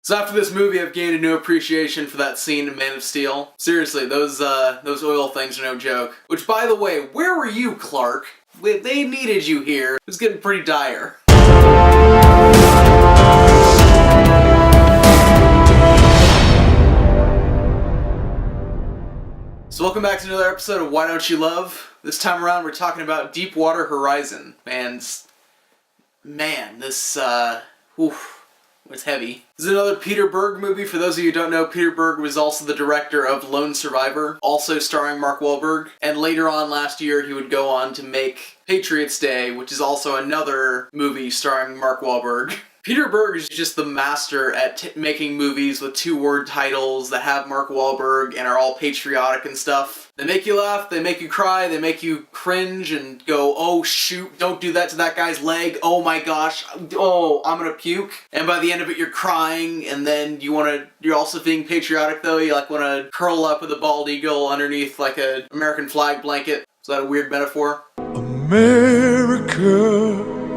So after this movie, I've gained a new appreciation for that scene in Man of Steel. Seriously, those oil things are no joke. Which, by the way, where were you, Clark? They needed you here. It was getting pretty dire. So welcome back to another episode of Why Don't You Love? This time around we're talking about Deepwater Horizon. And man, this was heavy. This is another Peter Berg movie. For those of you who don't know, Peter Berg was also the director of Lone Survivor, also starring Mark Wahlberg. And later on last year he would go on to make Patriots Day, which is also another movie starring Mark Wahlberg. Peter Berg is just the master at making movies with two-word titles that have Mark Wahlberg and are all patriotic and stuff. They make you laugh, they make you cry, they make you cringe and go, oh shoot, don't do that to that guy's leg, oh my gosh, oh, I'm gonna puke. And by the end of it you're crying, and then you're also being patriotic though, you like wanna curl up with a bald eagle underneath like an American flag blanket. Is that a weird metaphor? America.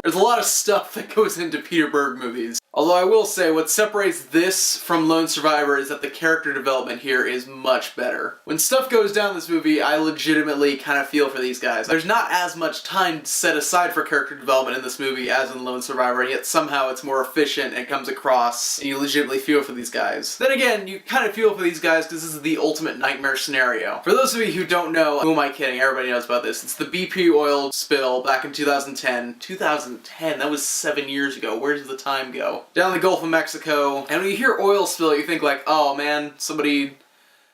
There's a lot of stuff that goes into Peter Berg movies. Although I will say, what separates this from Lone Survivor is that the character development here is much better. When stuff goes down in this movie, I legitimately kind of feel for these guys. There's not as much time set aside for character development in this movie as in Lone Survivor, and yet somehow it's more efficient and comes across, and you legitimately feel for these guys. Then again, you kind of feel for these guys because this is the ultimate nightmare scenario. For those of you who don't know, who am I kidding? Everybody knows about this. It's the BP oil spill back in 2010. 2010? That was 7 years ago. Where does the time go? Down the Gulf of Mexico, and when you hear oil spill, you think like, oh man,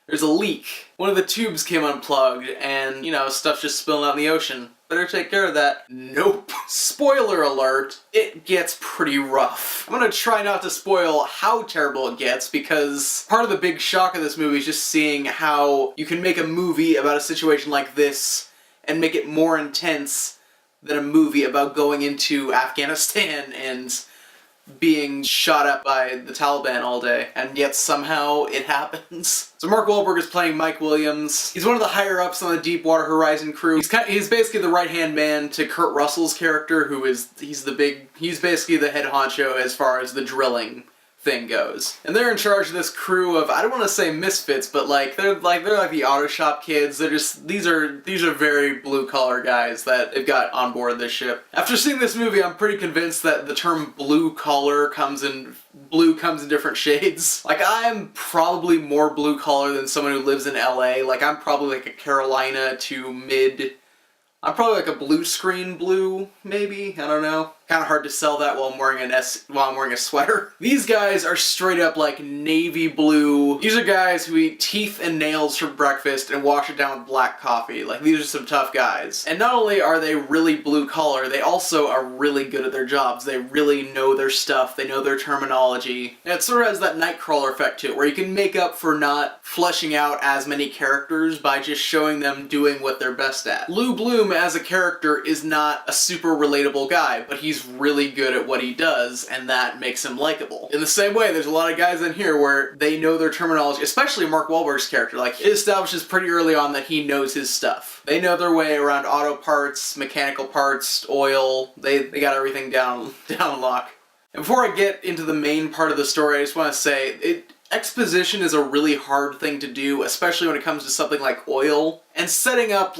there's a leak. One of the tubes came unplugged, and, stuff's just spilling out in the ocean. Better take care of that. Nope. Spoiler alert, it gets pretty rough. I'm gonna try not to spoil how terrible it gets, because part of the big shock of this movie is just seeing how you can make a movie about a situation like this and make it more intense than a movie about going into Afghanistan and being shot at by the Taliban all day, and yet somehow it happens. So Mark Wahlberg is playing Mike Williams. He's one of the higher-ups on the Deepwater Horizon crew. He's basically the right-hand man to Kurt Russell's character, he's basically the head honcho as far as the drilling thing goes. And they're in charge of this crew of, I don't want to say misfits, but they're like the auto shop kids. These are very blue-collar guys that they've got on board this ship. After seeing this movie, I'm pretty convinced that the term blue-collar comes in different shades. I'm probably more blue-collar than someone who lives in LA. I'm probably like a Carolina to mid... I'm probably like a blue screen blue, maybe? I don't know. Kind of hard to sell that while I'm wearing a sweater. These guys are straight up like navy blue. These are guys who eat teeth and nails for breakfast and wash it down with black coffee. These are some tough guys. And not only are they really blue collar, they also are really good at their jobs. They really know their stuff. They know their terminology. And it sort of has that Nightcrawler effect to it, where you can make up for not fleshing out as many characters by just showing them doing what they're best at. Lou Bloom as a character is not a super relatable guy, but he's really good at what he does, and that makes him likable. In the same way, there's a lot of guys in here where they know their terminology, especially Mark Wahlberg's character. It establishes pretty early on that he knows his stuff. They know their way around auto parts, mechanical parts, oil. They got everything down lock. And before I get into the main part of the story, I just want to say, exposition is a really hard thing to do, especially when it comes to something like oil. And setting up,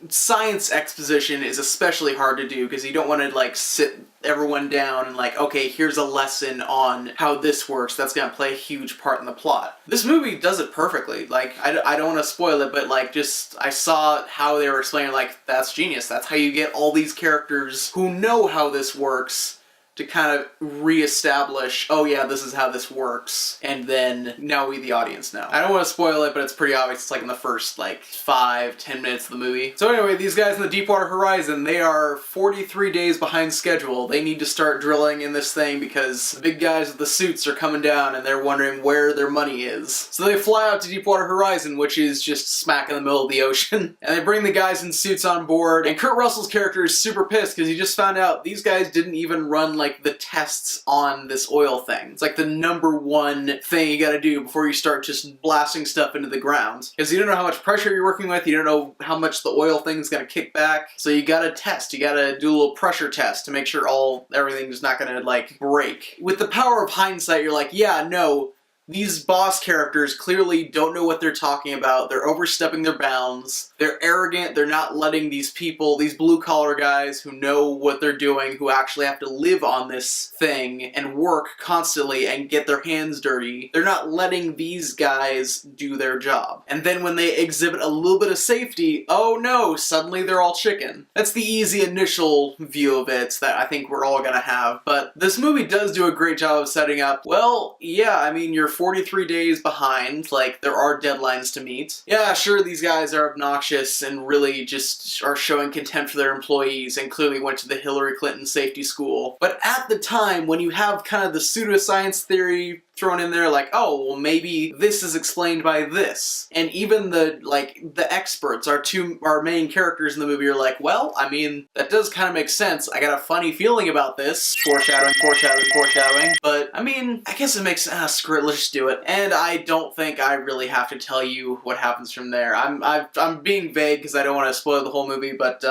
science exposition is especially hard to do, because you don't want to, sit everyone down and, okay, here's a lesson on how this works that's gonna play a huge part in the plot. This movie does it perfectly. I don't want to spoil it, but, I saw how they were explaining, that's genius. That's how you get all these characters who know how this works to kind of re-establish, oh yeah, this is how this works, and then now we, the audience, know. I don't want to spoil it, but it's pretty obvious. It's in the first, 5-10 minutes of the movie. So anyway, these guys in the Deepwater Horizon, they are 43 days behind schedule. They need to start drilling in this thing because the big guys with the suits are coming down and they're wondering where their money is. So they fly out to Deepwater Horizon, which is just smack in the middle of the ocean, and they bring the guys in suits on board, and Kurt Russell's character is super pissed because he just found out these guys didn't even run, like the tests on this oil thing. It's like the #1 thing you gotta do before you start just blasting stuff into the ground. Because you don't know how much pressure you're working with, you don't know how much the oil thing's gonna kick back, so you gotta test, you gotta do a little pressure test to make sure everything's not gonna like break. With the power of hindsight, you're like, yeah, no, these boss characters clearly don't know what they're talking about, they're overstepping their bounds, they're arrogant, they're not letting these people, these blue-collar guys who know what they're doing, who actually have to live on this thing and work constantly and get their hands dirty, they're not letting these guys do their job. And then when they exhibit a little bit of safety, oh no, suddenly they're all chicken. That's the easy initial view of it that I think we're all gonna have. But this movie does do a great job of setting up, well, yeah, I mean, you're 43 days behind, like, there are deadlines to meet. Yeah, sure, these guys are obnoxious and really just are showing contempt for their employees and clearly went to the Hillary Clinton safety school. But at the time, when you have kind of the pseudoscience theory thrown in there, like, oh, well, maybe this is explained by this. And even the experts, our main characters in the movie, are like, well, I mean, that does kind of make sense. I got a funny feeling about this. Foreshadowing, foreshadowing, foreshadowing. But, I mean, I guess it makes, screw it, let's just do it. And I don't think I really have to tell you what happens from there. I'm being vague because I don't want to spoil the whole movie, but,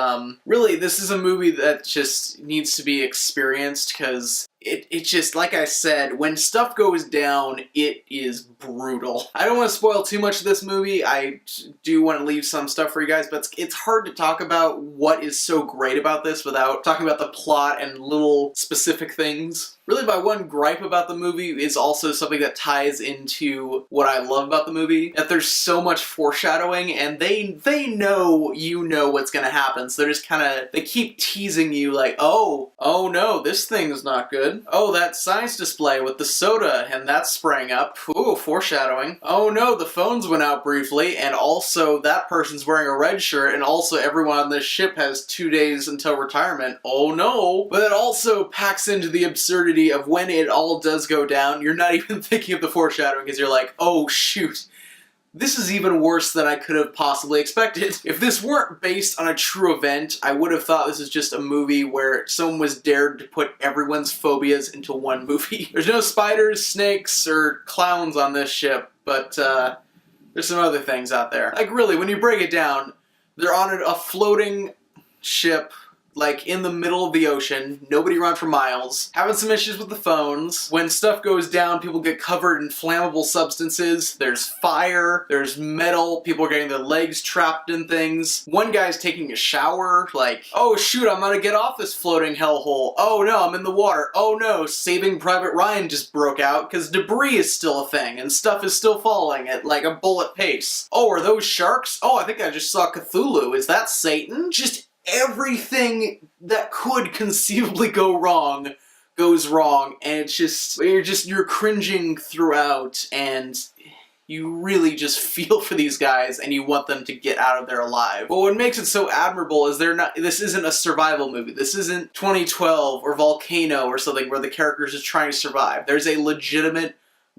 really, this is a movie that just needs to be experienced, because it just, like I said, when stuff goes down, it is brutal. I don't want to spoil too much of this movie. I do want to leave some stuff for you guys, but it's hard to talk about what is so great about this without talking about the plot and little specific things. Really, my one gripe about the movie is also something that ties into what I love about the movie, that there's so much foreshadowing, and they know you know what's gonna happen, so they're just kinda, they keep teasing you like, oh no, this thing's not good. Oh, that science display with the soda, and that's spraying up. Ooh, foreshadowing. Oh no, the phones went out briefly, and also that person's wearing a red shirt, and also everyone on this ship has 2 days until retirement. Oh no. But it also packs into the absurdity of when it all does go down, you're not even thinking of the foreshadowing because you're like, oh shoot, this is even worse than I could have possibly expected. If this weren't based on a true event, I would have thought this was just a movie where someone was dared to put everyone's phobias into one movie. There's no spiders, snakes, or clowns on this ship, but there's some other things out there. Like really, when you break it down, they're on a floating ship, like in the middle of the ocean, nobody around for miles, having some issues with the phones. When stuff goes down, people get covered in flammable substances, there's fire, there's metal, people are getting their legs trapped in things. One guy's taking a shower, like, oh shoot, I'm gonna get off this floating hellhole. Oh no, I'm in the water. Oh no, Saving Private Ryan just broke out because debris is still a thing and stuff is still falling at like a bullet pace. Oh, are those sharks? Oh, I think I just saw Cthulhu. Is that Satan? Just everything that could conceivably go wrong goes wrong, and it's just, you're cringing throughout, and you really just feel for these guys and you want them to get out of there alive. But what makes it so admirable is this isn't a survival movie. This isn't 2012 or Volcano or something where the characters are trying to survive. There's a legitimate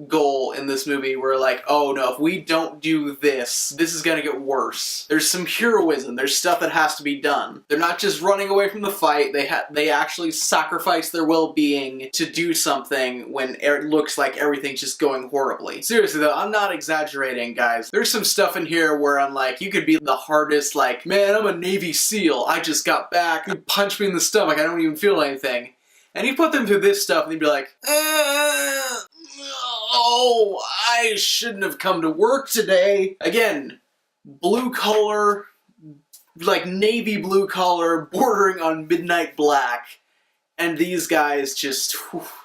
goal in this movie where like, oh no, if we don't do this, this is gonna get worse. There's some heroism, there's stuff that has to be done. They're not just running away from the fight, they actually sacrifice their well-being to do something when it looks like everything's just going horribly. Seriously though, I'm not exaggerating, guys. There's some stuff in here where I'm like, you could be the hardest, like, man, I'm a Navy SEAL, I just got back, you punch me in the stomach, I don't even feel anything. And you put them through this stuff and you'd be like, oh, I shouldn't have come to work today. Again, blue collar, like navy blue collar, bordering on midnight black. And these guys just,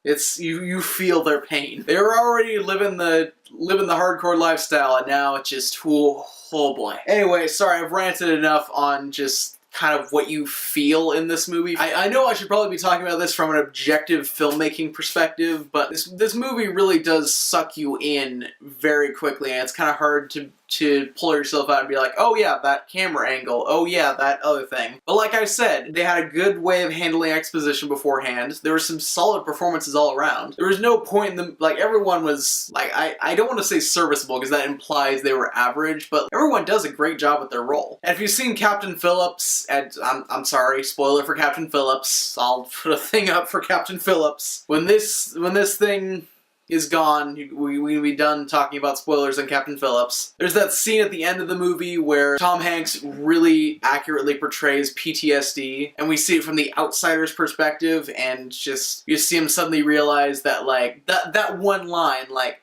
it's, you feel their pain. They were already living the hardcore lifestyle, and now it's just, oh boy. Anyway, sorry, I've ranted enough on just kind of what you feel in this movie. I know I should probably be talking about this from an objective filmmaking perspective, but this movie really does suck you in very quickly, and it's kind of hard to to pull yourself out and be like, oh yeah, that camera angle, oh yeah, that other thing. But like I said, they had a good way of handling exposition beforehand. There were some solid performances all around. There was no point in them, like everyone was, like, I don't want to say serviceable because that implies they were average, but everyone does a great job with their role. And if you've seen Captain Phillips, and I'm sorry, spoiler for Captain Phillips, I'll put a thing up for Captain Phillips. When this thing is gone, we'll be done talking about spoilers on Captain Phillips. There's that scene at the end of the movie where Tom Hanks really accurately portrays PTSD, and we see it from the outsider's perspective, and just, you see him suddenly realize that, like, that one line, like,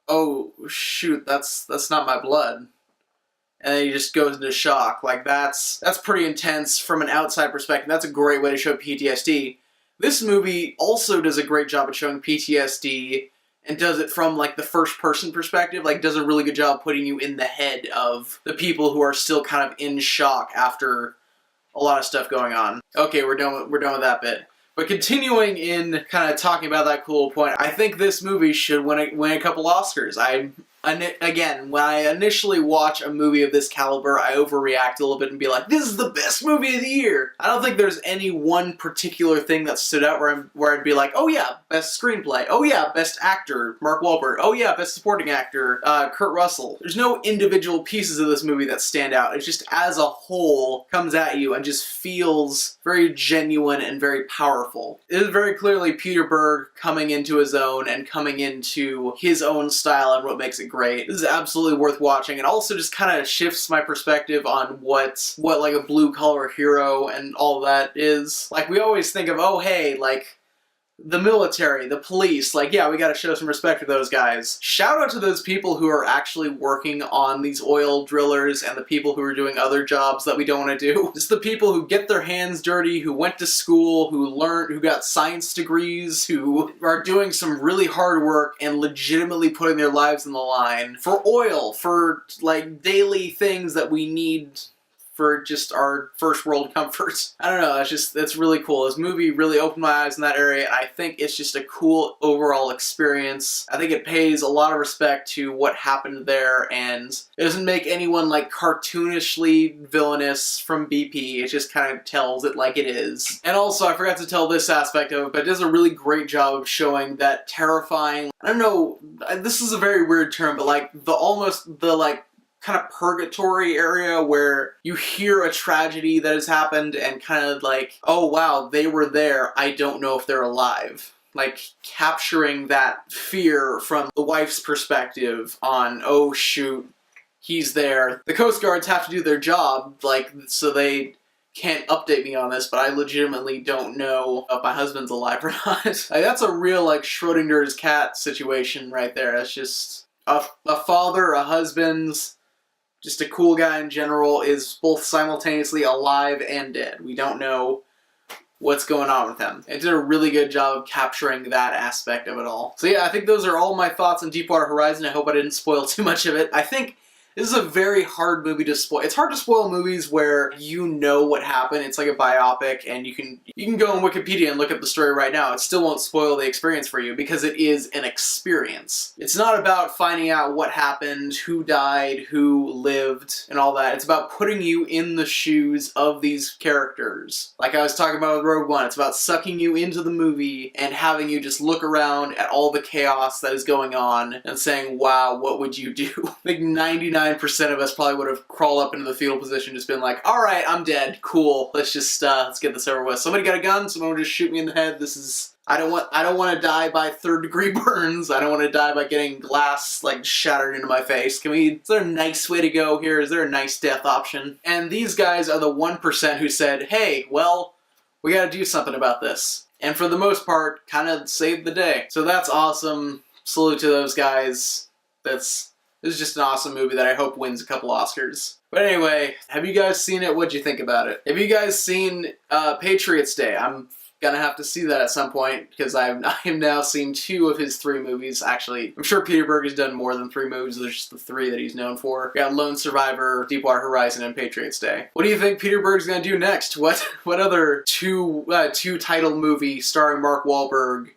oh shoot, that's not my blood. And then he just goes into shock. Like, that's pretty intense from an outside perspective. That's a great way to show PTSD. This movie also does a great job at showing PTSD, and does it from, like, the first-person perspective. Like, does a really good job putting you in the head of the people who are still kind of in shock after a lot of stuff going on. Okay, we're done with that bit. But continuing in kind of talking about that cool point, I think this movie should win a couple Oscars. Again, when I initially watch a movie of this caliber, I overreact a little bit and be like, this is the best movie of the year! I don't think there's any one particular thing that stood out where I'd be like, oh yeah, best screenplay, oh yeah, best actor, Mark Wahlberg, oh yeah, best supporting actor, Kurt Russell. There's no individual pieces of this movie that stand out. It's just as a whole comes at you and just feels very genuine and very powerful. It is very clearly Peter Berg coming into his own and coming into his own style and what makes it great. This is absolutely worth watching, and also just kind of shifts my perspective on what like a blue-collar hero and all that is. Like, we always think of, oh hey, like, the military, the police, like, yeah, we gotta show some respect to those guys. Shout out to those people who are actually working on these oil drillers and the people who are doing other jobs that we don't want to do. Just the people who get their hands dirty, who went to school, who learned, who got science degrees, who are doing some really hard work and legitimately putting their lives on the line for oil, for, like, daily things that we need for just our first world comforts. I don't know, it's really cool. This movie really opened my eyes in that area, and I think it's just a cool overall experience. I think it pays a lot of respect to what happened there, and it doesn't make anyone, like, cartoonishly villainous from BP. It just kind of tells it like it is. And also, I forgot to tell this aspect of it, but it does a really great job of showing that terrifying, I don't know, this is a very weird term, but like, the kind of purgatory area where you hear a tragedy that has happened and kind of like, oh wow, they were there, I don't know if they're alive. Like, capturing that fear from the wife's perspective on, oh shoot, he's there. The Coast Guards have to do their job, like, so they can't update me on this, but I legitimately don't know if my husband's alive or not. Like, that's a real, like, Schrodinger's cat situation right there. That's just a father, a husband, just a cool guy in general, is both simultaneously alive and dead. We don't know what's going on with him. It did a really good job of capturing that aspect of it all. So yeah, I think those are all my thoughts on Deepwater Horizon. I hope I didn't spoil too much of it. I think this is a very hard movie to spoil. It's hard to spoil movies where you know what happened. It's like a biopic, and you can go on Wikipedia and look up the story right now. It still won't spoil the experience for you because it is an experience. It's not about finding out what happened, who died, who lived, and all that. It's about putting you in the shoes of these characters. Like I was talking about with Rogue One, it's about sucking you into the movie and having you just look around at all the chaos that is going on and saying, wow, what would you do? I think 99% of us probably would have crawled up into the fetal position, just been like, alright, I'm dead, cool, let's get this over with. Somebody got a gun, someone would just shoot me in the head. I don't want to die by third-degree burns. I don't want to die by getting glass, like, shattered into my face. Is there a nice way to go here? Is there a nice death option? And these guys are the 1% who said, hey, well, we gotta do something about this. And for the most part, kind of saved the day. So that's awesome. Salute to those guys. This is just an awesome movie that I hope wins a couple Oscars. But anyway, have you guys seen it? What'd you think about it? Have you guys seen Patriots Day? I'm gonna have to see that at some point, because I have now seen 2 of his 3 movies. Actually, I'm sure Peter Berg has done more than 3 movies. There's just the 3 that he's known for. We got Lone Survivor, Deepwater Horizon, and Patriots Day. What do you think Peter Berg's gonna do next? What other two title movie starring Mark Wahlberg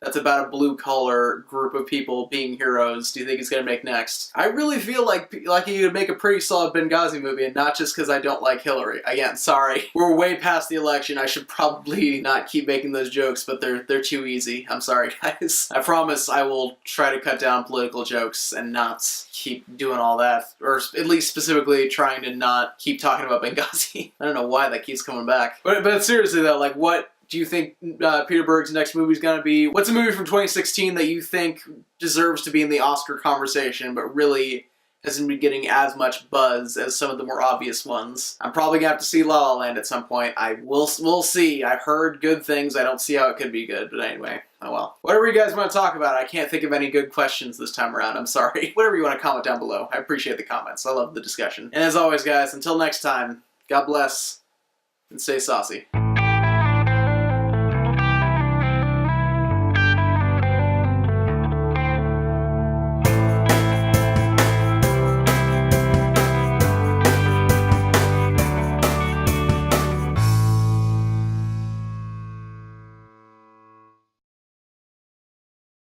that's about a blue-collar group of people being heroes do you think he's gonna make next? I really feel like he would make a pretty solid Benghazi movie, and not just because I don't like Hillary. Again, sorry. We're way past the election. I should probably not keep making those jokes, but they're too easy. I'm sorry, guys. I promise I will try to cut down political jokes and not keep doing all that. Or at least specifically trying to not keep talking about Benghazi. I don't know why that keeps coming back. But seriously though, like, what do you think Peter Berg's next movie is going to be? What's a movie from 2016 that you think deserves to be in the Oscar conversation, but really hasn't been getting as much buzz as some of the more obvious ones? I'm probably going to have to see La La Land at some point. We'll see. I've heard good things. I don't see how it could be good, but anyway. Oh well. Whatever you guys want to talk about, I can't think of any good questions this time around. I'm sorry. Whatever you want to comment down below. I appreciate the comments. I love the discussion. And as always, guys, until next time, God bless and stay saucy.